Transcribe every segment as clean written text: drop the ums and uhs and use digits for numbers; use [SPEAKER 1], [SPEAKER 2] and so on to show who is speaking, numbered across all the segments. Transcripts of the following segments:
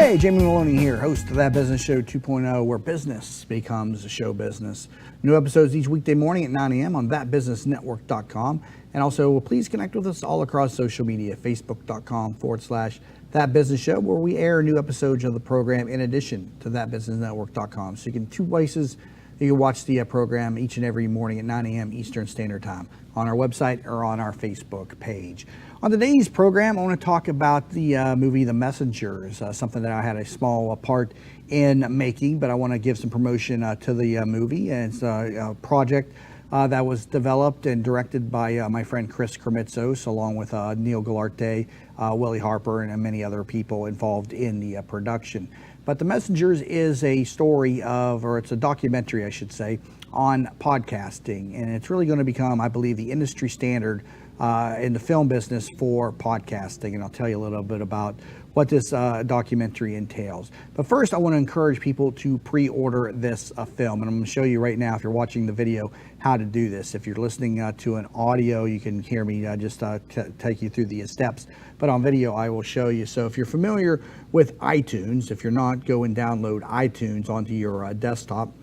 [SPEAKER 1] Hey, Jamie Maloney here, host of That Business Show 2.0, where business becomes a show business. New episodes each weekday morning at 9 a.m. on thatbusinessnetwork.com. And also, please connect with us all across social media, facebook.com/That Business Show, where we air new episodes of the program in addition to thatbusinessnetwork.com. So you can two places you can watch the program each and every morning at 9 a.m. Eastern Standard Time on our website or on our Facebook page. On today's program, I want to talk about the movie The Messengers, something that I had a small part in making, but I want to give some promotion to the movie. And it's a project that was developed and directed by my friend Chris Krimitsos, along with Neil Galarte, Willie Harper, and many other people involved in the production. But The Messengers is a story of, or it's a documentary, I should say, on podcasting. And it's really going to become, I believe, the industry standard in the film business for podcasting. And I'll tell you a little bit about what this documentary entails. But first, I want to encourage people to pre-order this film. And I'm going to show you right now, if you're watching the video, how to do this. If you're listening to an audio, you can hear me just take you through the steps. But on video, I will show you. So if you're familiar with iTunes, if you're not, go and download iTunes onto your desktop,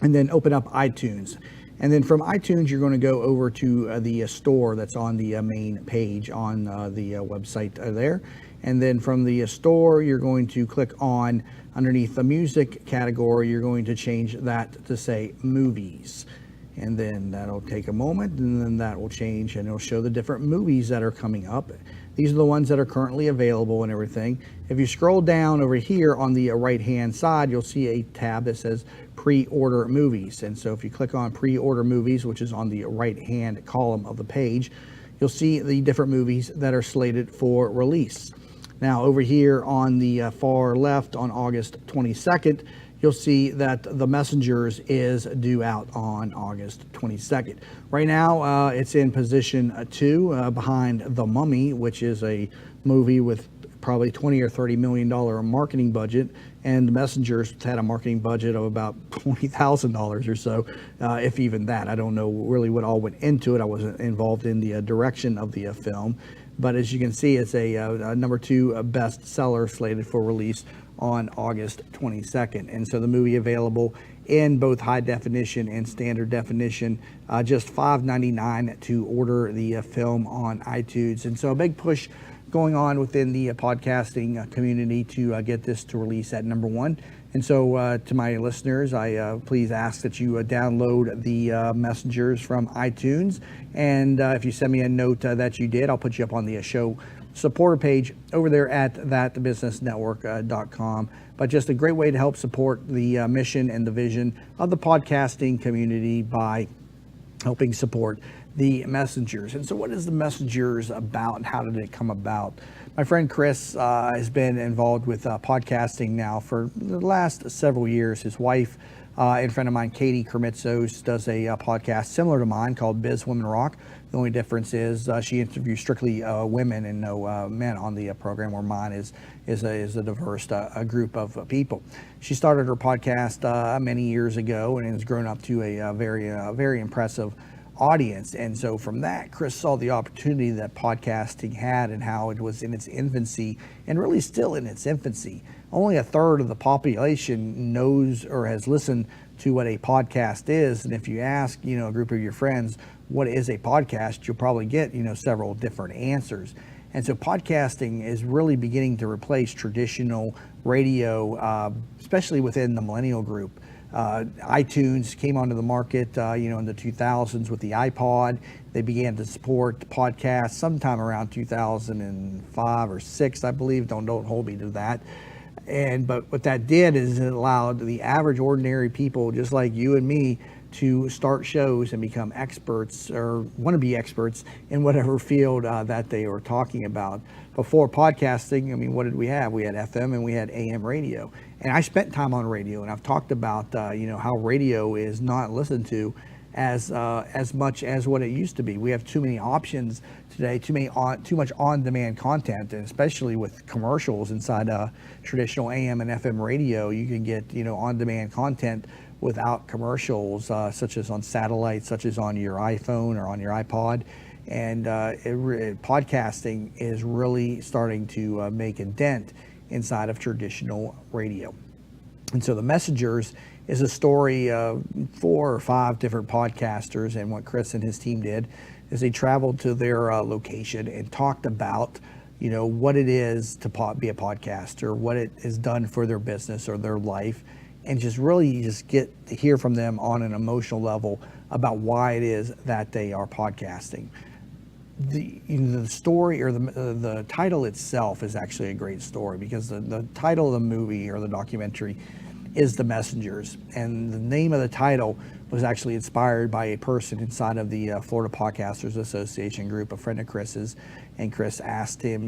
[SPEAKER 1] and then open up iTunes. And then from iTunes, you're going to go over to the store that's on the main page on the website there. And then from the store, you're going to click on, underneath the music category, you're going to change that to say movies. And then that'll take a moment, and then that will change, and it'll show the different movies that are coming up. These are the ones that are currently available and everything. If you scroll down over here on the right-hand side, you'll see a tab that says pre-order movies. And so if you click on pre-order movies, which is on the right-hand column of the page, you'll see the different movies that are slated for release. Now, over here on the far left, on August 22nd, you'll see that The Messengers is due out on August 22nd. Right now, it's in position 2 behind The Mummy, which is a movie with probably $20 or $30 million marketing budget, and The Messengers had a marketing budget of about $20,000 or so, if even that. I don't know really what all went into it. I wasn't involved in the direction of the film. But as you can see, it's a number 2 bestseller slated for release on August 22nd. And so the movie available in both high definition and standard definition, just $5.99 to order the film on iTunes. And so a big push going on within the podcasting community to get this to release at number 1. And so to my listeners, I please ask that you download the Messengers from iTunes. And if you send me a note that you did, I'll put you up on the show supporter page over there at thatbusinessnetwork.com. But just a great way to help support the mission and the vision of the podcasting community by helping support the Messengers. And so what is the Messengers about, and how did it come about? My friend Chris has been involved with podcasting now for the last several years. His wife and friend of mine, Katie Krimitsos, does a podcast similar to mine called Biz Women Rock. The only difference is she interviews strictly women and no men on the program, where mine is a diverse group of people. She started her podcast many years ago and has grown up to a very impressive audience. And so from that, Chris saw the opportunity that podcasting had and how it was in its infancy, and really still in its infancy. Only a third of the population knows or has listened to what a podcast is. And if you ask, a group of your friends, what is a podcast, you'll probably get, several different answers. And so podcasting is really beginning to replace traditional radio, especially within the millennial group. iTunes came onto the market, in the 2000s with the iPod. They began to support podcasts sometime around 2005 or 6, I believe. Don't hold me to that. But what that did is it allowed the average ordinary people, just like you and me, to start shows and become experts, or want to be experts in whatever field that they were talking about. Before podcasting, what did we have? We had FM and we had AM radio. And I spent time on radio, and I've talked about how radio is not listened to as much as what it used to be. We have too many options today, too much on-demand content, and especially with commercials inside traditional AM and FM radio, you can get on-demand content without commercials, such as on satellite, such as on your iPhone or on your iPod. And podcasting is really starting to make a dent inside of traditional radio. And so The Messengers is a story of 4 or 5 different podcasters, and what Chris and his team did is they traveled to their location and talked about, what it is to be a podcaster, what it has done for their business or their life, and just really get to hear from them on an emotional level about why it is that they are podcasting. The story, or the title itself, is actually a great story, because the title of the movie or the documentary is The Messengers, and the name of the title was actually inspired by a person inside of the Florida Podcasters Association group, a friend of Chris's, and Chris asked him,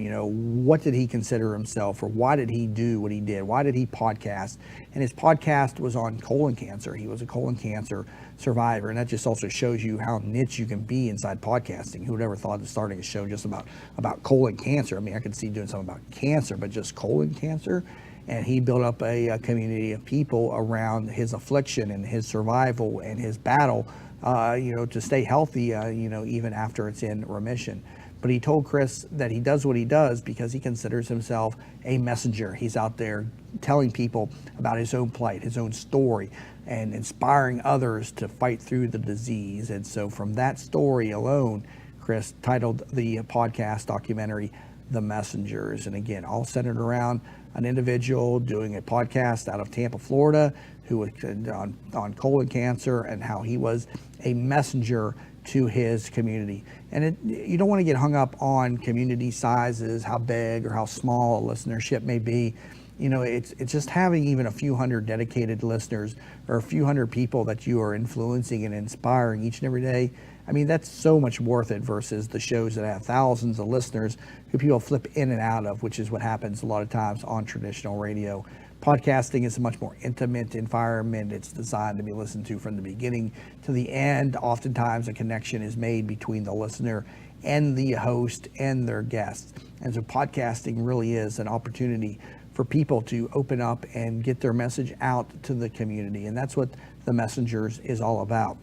[SPEAKER 1] what did he consider himself, or why did he do what he did? Why did he podcast? And his podcast was on colon cancer. He was a colon cancer survivor, and that just also shows you how niche you can be inside podcasting. Who would ever thought of starting a show just about colon cancer? I mean, I could see doing something about cancer, but just colon cancer? And he built up a community of people around his affliction and his survival and his battle, to stay healthy, even after it's in remission. But he told Chris that he does what he does because he considers himself a messenger. He's out there telling people about his own plight, his own story, and inspiring others to fight through the disease. And so from that story alone, Chris titled the podcast documentary The Messengers. And again, all centered around an individual doing a podcast out of Tampa, Florida, who was on colon cancer, and how he was a messenger to his community. And you don't want to get hung up on community sizes, how big or how small a listenership may be. It's just having even a few hundred dedicated listeners, or a few hundred people that you are influencing and inspiring each and every day. I mean, that's so much worth it versus the shows that have thousands of listeners who people flip in and out of, which is what happens a lot of times on traditional radio. Podcasting is a much more intimate environment. It's designed to be listened to from the beginning to the end. Oftentimes a connection is made between the listener and the host and their guests. And so podcasting really is an opportunity for people to open up and get their message out to the community. And that's what The Messengers is all about.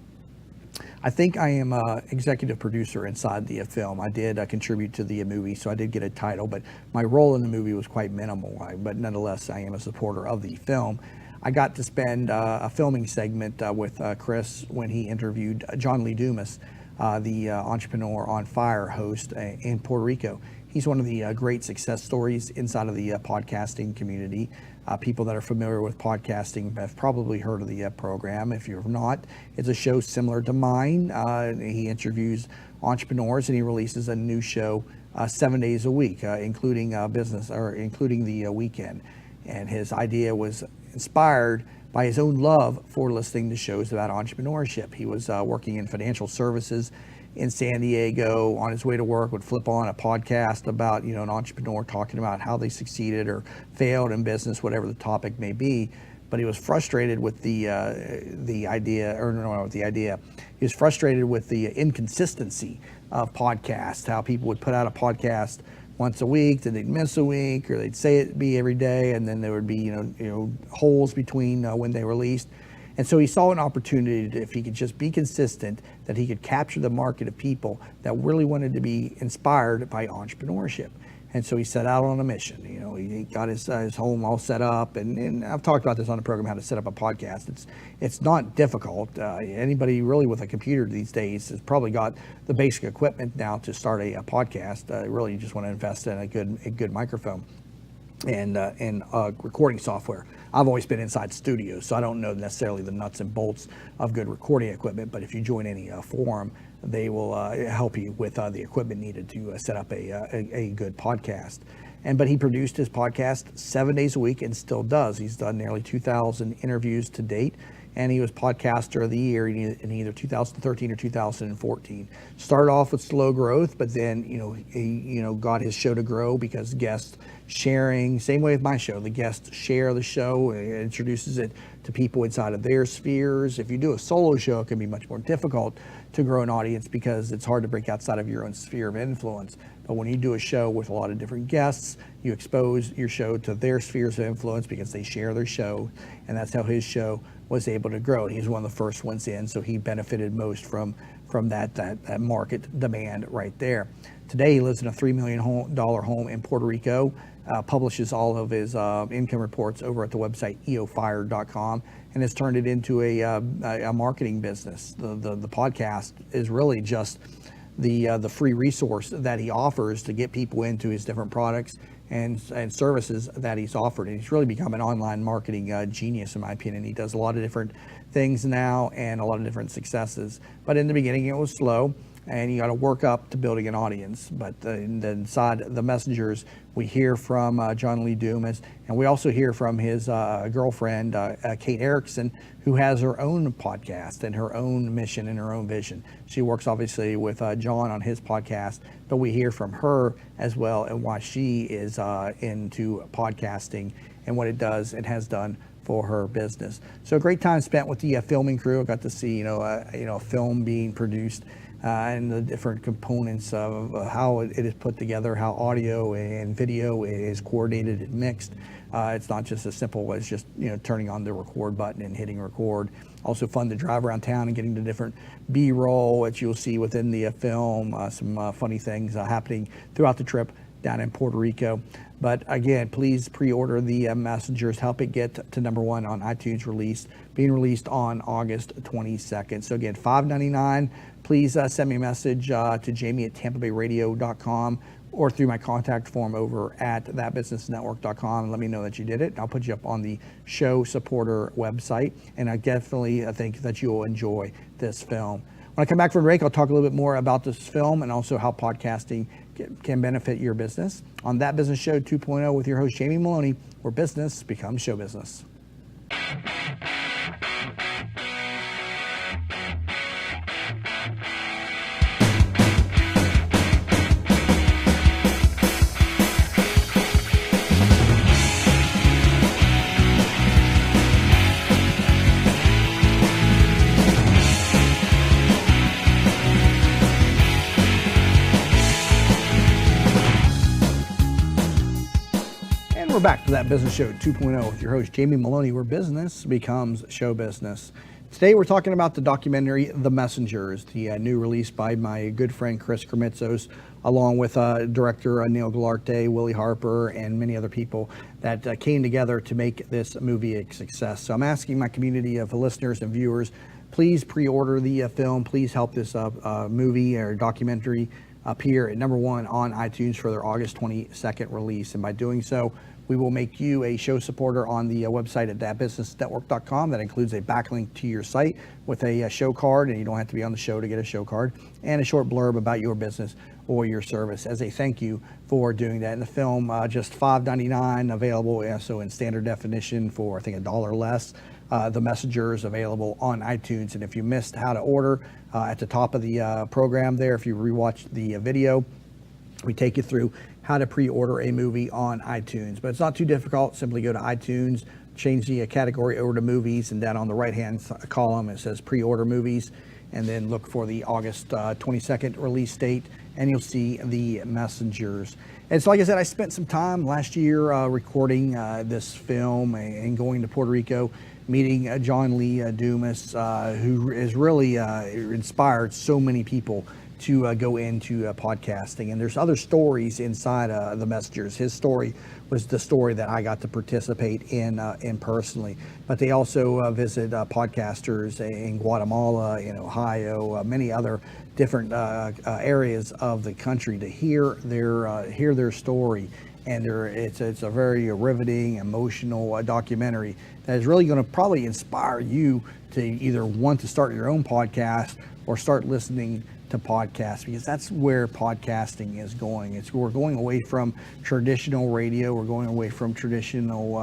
[SPEAKER 1] I think I am an executive producer inside the film. I did contribute to the movie, so I did get a title, but my role in the movie was quite minimal. But nonetheless, I am a supporter of the film. I got to spend a filming segment with Chris when he interviewed John Lee Dumas, the Entrepreneur on Fire host in Puerto Rico. He's one of the great success stories inside of the podcasting community. People that are familiar with podcasting have probably heard of the program. If you're not, it's a show similar to mine. He interviews entrepreneurs, and he releases a new show 7 days a week, including including the weekend. And his idea was inspired by his own love for listening to shows about entrepreneurship. He was working in financial services in San Diego. On his way to work, would flip on a podcast about an entrepreneur talking about how they succeeded or failed in business, whatever the topic may be. But he was frustrated with the idea. He was frustrated with the inconsistency of podcasts. How people would put out a podcast once a week, then they'd miss a week, or they'd say it'd be every day, and then there would be holes between when they released. And so he saw an opportunity to, if he could just be consistent, that he could capture the market of people that really wanted to be inspired by entrepreneurship. And so he set out on a mission. He got his home all set up, and I've talked about this on the program, how to set up a podcast. It's not difficult. Anybody really with a computer these days has probably got the basic equipment now to start a podcast. Really, you just want to invest in a good microphone and recording software. I've always been inside studios, so I don't know necessarily the nuts and bolts of good recording equipment, but if you join any forum, they will help you with the equipment needed to set up a good podcast. But he produced his podcast 7 days a week and still does. He's done nearly 2,000 interviews to date, and he was Podcaster of the Year in either 2013 or 2014. Started off with slow growth, but then he got his show to grow because guests sharing, same way with my show, the guests share the show, it introduces it to people inside of their spheres. If you do a solo show, it can be much more difficult to grow an audience because it's hard to break outside of your own sphere of influence. But when you do a show with a lot of different guests, you expose your show to their spheres of influence because they share their show, and that's how his show was able to grow. And he's one of the first ones in, so he benefited most from that market demand right there. Today he lives in a $3 million home in Puerto Rico, publishes all of his income reports over at the website eofire.com, and has turned it into a marketing business. The podcast is really just the free resource that he offers to get people into his different products and services that he's offered. And he's really become an online marketing genius, in my opinion. He does a lot of different things now and a lot of different successes. But in the beginning, it was slow, and you got to work up to building an audience. But inside the messengers, we hear from John Lee Dumas, and we also hear from his girlfriend, Kate Erickson, who has her own podcast and her own mission and her own vision. She works obviously with John on his podcast, but we hear from her as well and why she is into podcasting and what it does and has done for her business. So a great time spent with the filming crew. I got to see a film being produced and the different components of how it is put together, how audio and video is coordinated and mixed. It's not just as simple as just turning on the record button and hitting record. Also fun to drive around town and getting the different B-roll that you'll see within the film. Some funny things happening throughout the trip down in Puerto Rico. But again, please pre-order the Messengers. Help it get to #1 on iTunes being released on August 22nd. So again, $5.99. Please send me a message to jamie@tampabayradio.com or through my contact form over at thatbusinessnetwork.com and let me know that you did it. I'll put you up on the show supporter website, and I definitely think that you'll enjoy this film. When I come back from break, I'll talk a little bit more about this film and also how podcasting can benefit your business on That Business Show 2.0 with your host, Jamie Maloney, where business becomes show business. We're back to That Business Show 2.0 with your host, Jamie Maloney, where business becomes show business. Today, we're talking about the documentary, The Messengers, the new release by my good friend, Chris Kremitzos, along with director Neil Galarte, Willie Harper, and many other people that came together to make this movie a success. So I'm asking my community of listeners and viewers, please pre-order the film. Please help this movie or documentary appear at #1 on iTunes for their August 22nd release. And by doing so, we will make you a show supporter on the website at thatbusinessnetwork.com. That includes a backlink to your site with a show card, and you don't have to be on the show to get a show card, and a short blurb about your business or your service as a thank you for doing that. And the film, just $5.99, available also in standard definition for, I think, $1 less. The Messengers available on iTunes. And if you missed how to order, at the top of the program there, if you rewatched the video, we take you through how to pre-order a movie on iTunes. But it's not too difficult. Simply go to iTunes, change the category over to movies, and down on the right-hand column it says pre-order movies, and then look for the August 22nd release date, and you'll see The Messengers. And so, like I said, I spent some time last year recording this film and going to Puerto Rico, meeting John Lee Dumas, who has really inspired so many people to go into podcasting. And there's other stories inside The Messengers. His story was the story that I got to participate in personally. But they also visit podcasters in Guatemala, in Ohio, many other different areas of the country to hear their story. And it's a very riveting, emotional documentary that is really going to probably inspire you to either want to start your own podcast or start listening to podcasts, because that's where podcasting is going. We're going away from traditional radio. We're going away from traditional,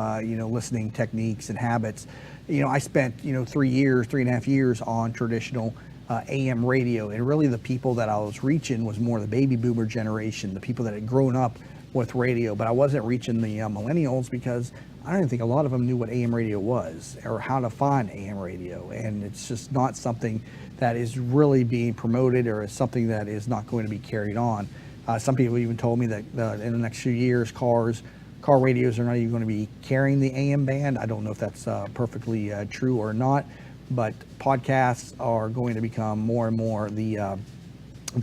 [SPEAKER 1] listening techniques and habits. I spent, 3.5 years on traditional AM radio, and really the people that I was reaching was more the baby boomer generation, the people that had grown up with radio. But I wasn't reaching the millennials, because I don't even think a lot of them knew what AM radio was or how to find AM radio. And it's just not something that is really being promoted, or is something that is not going to be carried on. Some people even told me that in the next few years, car radios are not even going to be carrying the AM band. I don't know if that's perfectly true or not, but podcasts are going to become more and more the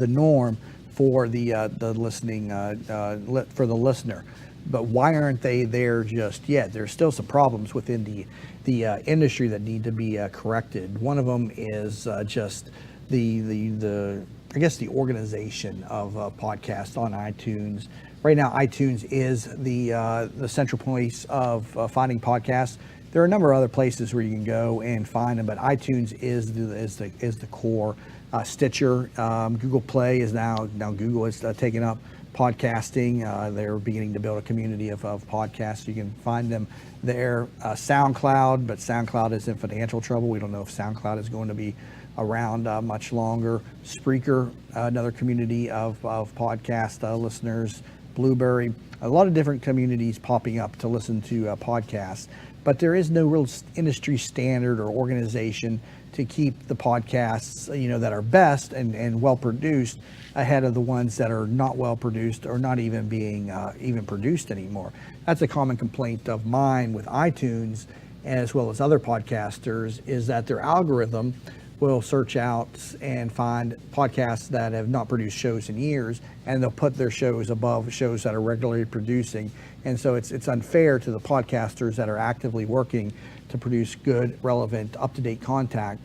[SPEAKER 1] norm for the listening for the listener. but why aren't they there just yet? There's still some problems within the industry that need to be corrected. One of them is just the I guess the organization of podcasts on iTunes. Right now, iTunes is the central place of finding podcasts. There are a number of other places where you can go and find them, but iTunes is the core. Stitcher, Google Play is now Google is taking up podcasting. They're beginning to build a community of podcasts. You can find them there. SoundCloud, but SoundCloud is in financial trouble. We don't know if SoundCloud is going to be around much longer. Spreaker, another community of podcast listeners. Blueberry, a lot of different communities popping up to listen to podcasts, but there is no real industry standard or organization to keep the podcasts, that are best and well produced ahead of the ones that are not well produced or not even being even produced anymore. That's a common complaint of mine with iTunes, as well as other podcasters, is that their algorithm will search out and find podcasts that have not produced shows in years, and they'll put their shows above shows that are regularly producing. And so it's unfair to the podcasters that are actively working to produce good, relevant, up-to-date content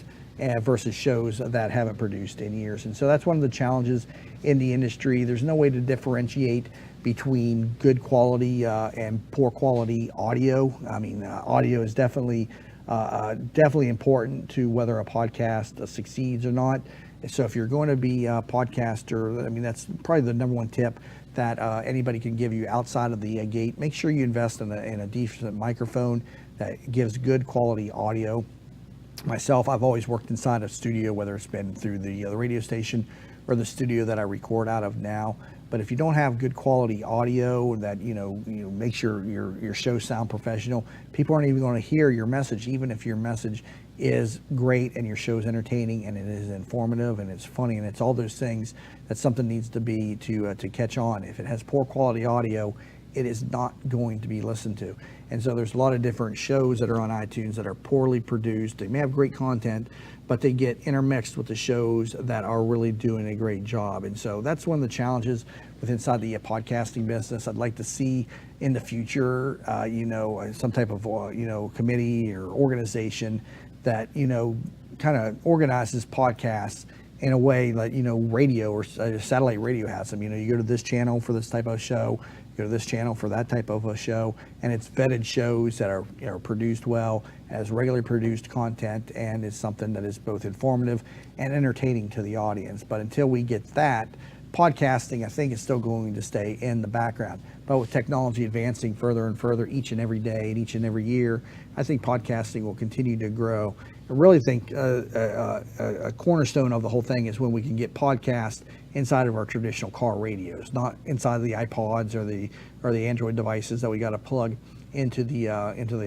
[SPEAKER 1] versus shows that haven't produced in years. And so that's one of the challenges in the industry. There's no way to differentiate between good quality and poor quality audio. I mean, audio is definitely important to whether a podcast succeeds or not. So if you're going to be a podcaster, I mean, that's probably the number one tip that anybody can give you outside of the gate. Make sure you invest in a decent microphone that gives good quality audio. Myself, I've always worked inside a studio, whether it's been through the radio station or the studio that I record out of now. But if you don't have good quality audio that makes your show sound professional, people aren't even going to hear your message, even if your message is great and your show is entertaining and it is informative and it's funny and it's all those things that something needs to be to catch on. If it has poor quality audio, it is not going to be listened to. And so there's a lot of different shows that are on iTunes that are poorly produced. They may have great content, but they get intermixed with the shows that are really doing a great job. And so that's one of the challenges with inside the podcasting business. I'd like to see in the future, some type of, committee or organization that, kind of organizes podcasts in a way like, radio or satellite radio has them. You go to this channel for this type of show, go to this channel for that type of a show, and it's vetted shows that are produced well, has regularly produced content, and is something that is both informative and entertaining to the audience. But until we get that, podcasting, I think, is still going to stay in the background. But with technology advancing further and further each and every day and each and every year, I think podcasting will continue to grow. I really think a cornerstone of the whole thing is when we can get podcasts inside of our traditional car radios, not inside the iPods or the Android devices that we got to plug into the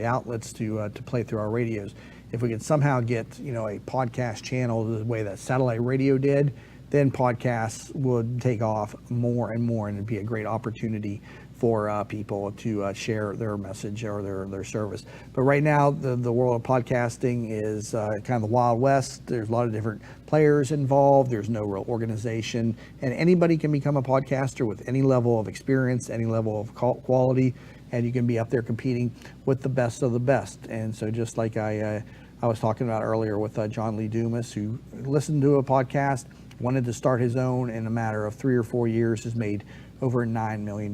[SPEAKER 1] outlets to play through our radios. If we could somehow get a podcast channel the way that satellite radio did, then podcasts would take off more and more, and it'd be a great opportunity for people to share their message or their service. But right now, the world of podcasting is kind of the Wild West. There's a lot of different players involved. There's no real organization, and anybody can become a podcaster with any level of experience, any level of quality, and you can be up there competing with the best of the best. And so just like I was talking about earlier with John Lee Dumas, who listened to a podcast, wanted to start his own, in a matter of 3 or 4 years has made over $9 million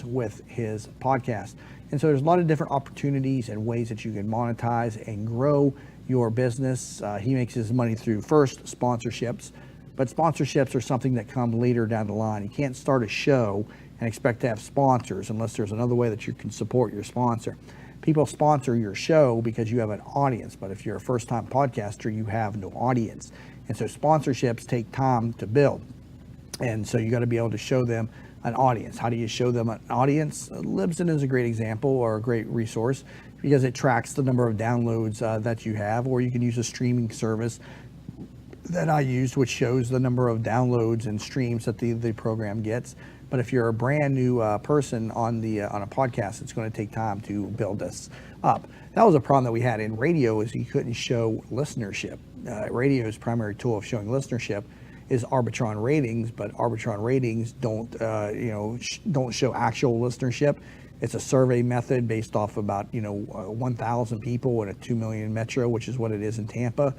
[SPEAKER 1] with his podcast. And so there's a lot of different opportunities and ways that you can monetize and grow your business. He makes his money through, first, sponsorships, but sponsorships are something that come later down the line. You can't start a show and expect to have sponsors unless there's another way that you can support your sponsor. People sponsor your show because you have an audience, but if you're a first-time podcaster, you have no audience. And so sponsorships take time to build. And so you got to be able to show them an audience. How do you show them an audience? Libsyn is a great example or a great resource because it tracks the number of downloads that you have, or you can use a streaming service that I use, which shows the number of downloads and streams that the program gets. But if you're a brand new person on a podcast, it's going to take time to build this up. That was a problem that we had in radio, is you couldn't show listenership. Radio's primary tool of showing listenership is Arbitron ratings, but Arbitron ratings don't show actual listenership. It's a survey method based off about 1,000 people in a 2 million metro, which is what it is in Tampa.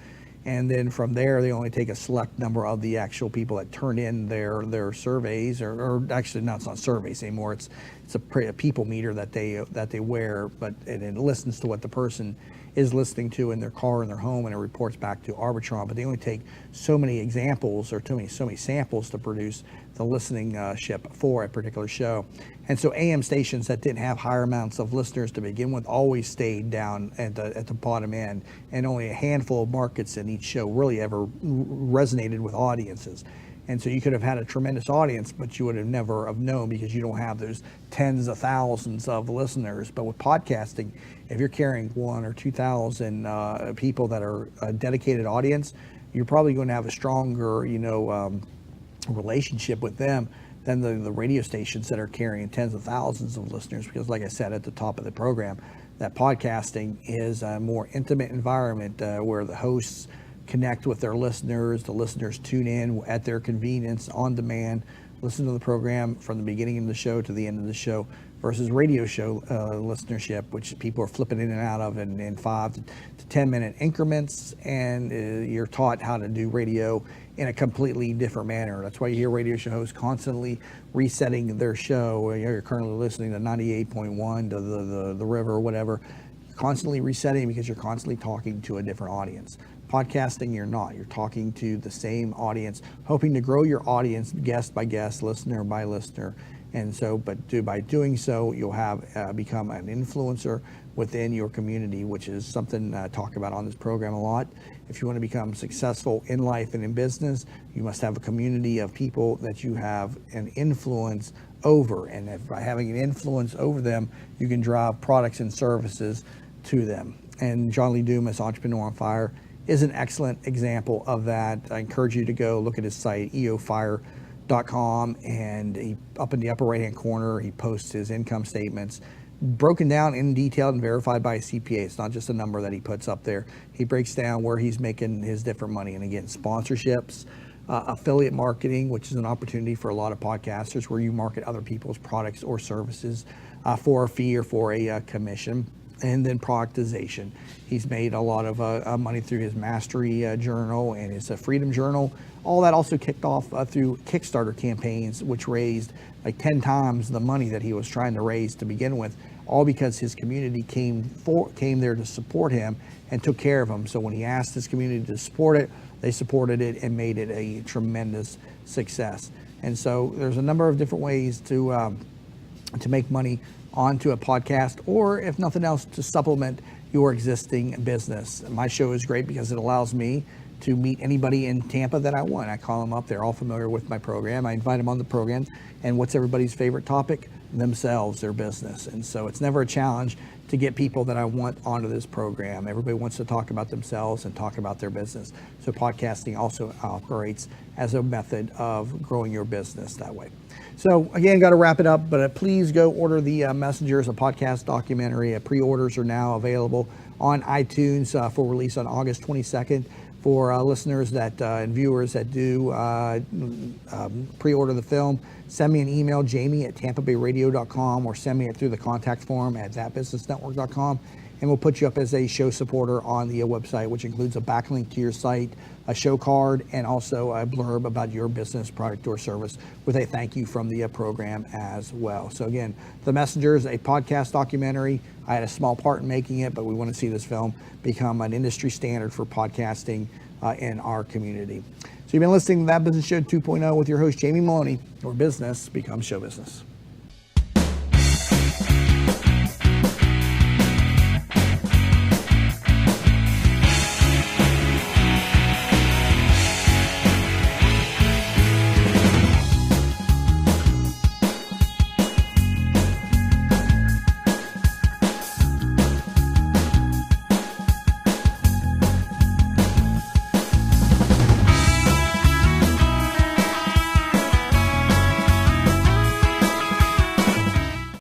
[SPEAKER 1] And then from there, they only take a select number of the actual people that turn in their surveys, or actually, no, it's not surveys anymore. It's a people meter that they wear, but it listens to what the person is listening to in their car, in their home, and it reports back to Arbitron. But they only take so many examples or so many samples to produce the listening ship for a particular show. And so AM stations that didn't have higher amounts of listeners to begin with always stayed down at the bottom end, and only a handful of markets in each show really ever resonated with audiences. And so you could have had a tremendous audience, but you would have never have known because you don't have those tens of thousands of listeners. But with podcasting, if you're carrying 1,000 or 2,000 people that are a dedicated audience, you're probably going to have a stronger, relationship with them than the radio stations that are carrying tens of thousands of listeners. Because like I said at the top of the program, that podcasting is a more intimate environment where the hosts connect with their listeners. The listeners tune in at their convenience, on demand, listen to the program from the beginning of the show to the end of the show, versus radio show listenership, which people are flipping in and out of in 5 to 10 minute increments, and you're taught how to do radio in a completely different manner. That's why you hear radio show hosts constantly resetting their show. You're currently listening to 98.1 to the river or whatever, constantly resetting because you're constantly talking to a different audience. Podcasting, you're not. You're talking to the same audience, hoping to grow your audience guest by guest, listener by listener. And so, by doing so, you'll have become an influencer within your community, which is something I talk about on this program a lot. If you want to become successful in life and in business, you must have a community of people that you have an influence over. And by having an influence over them, you can drive products and services to them. And John Lee Dumas, Entrepreneur on Fire, is an excellent example of that. I encourage you to go look at his site, eofire.com, and up in the upper right hand corner, he posts his income statements broken down in detail and verified by a CPA. It's not just a number that he puts up there. He breaks down where he's making his different money. And again, sponsorships, affiliate marketing, which is an opportunity for a lot of podcasters where you market other people's products or services for a fee or for a commission. And then productization. He's made a lot of money through his Mastery Journal and his Freedom Journal. All that also kicked off through Kickstarter campaigns, which raised like 10 times the money that he was trying to raise to begin with, all because his community came there to support him and took care of him. So when he asked his community to support it, they supported it and made it a tremendous success. And so there's a number of different ways to make money onto a podcast, or if nothing else, to supplement your existing business. My show is great because it allows me to meet anybody in Tampa that I want. I call them up, they're all familiar with my program. I invite them on the program, and what's everybody's favorite topic? Themselves, their business. And so it's never a challenge to get people that I want onto this program. Everybody wants to talk about themselves and talk about their business. So podcasting also operates as a method of growing your business that way. So again, got to wrap it up, but please go order the Messengers, a podcast documentary. Pre-orders are now available on iTunes for release on August 22nd. For listeners that and viewers that do pre-order the film, send me an email, jamie@tampabayradio.com, or send me it through the contact form at thatbusinessnetwork.com, and we'll put you up as a show supporter on the website, which includes a backlink to your site, a show card, and also a blurb about your business, product, or service with a thank you from the program as well. So again, The Messengers, a podcast documentary. I had a small part in making it, but we want to see this film become an industry standard for podcasting in our community. So you've been listening to That Business Show 2.0 with your host, Jamie Maloney, where business becomes show business.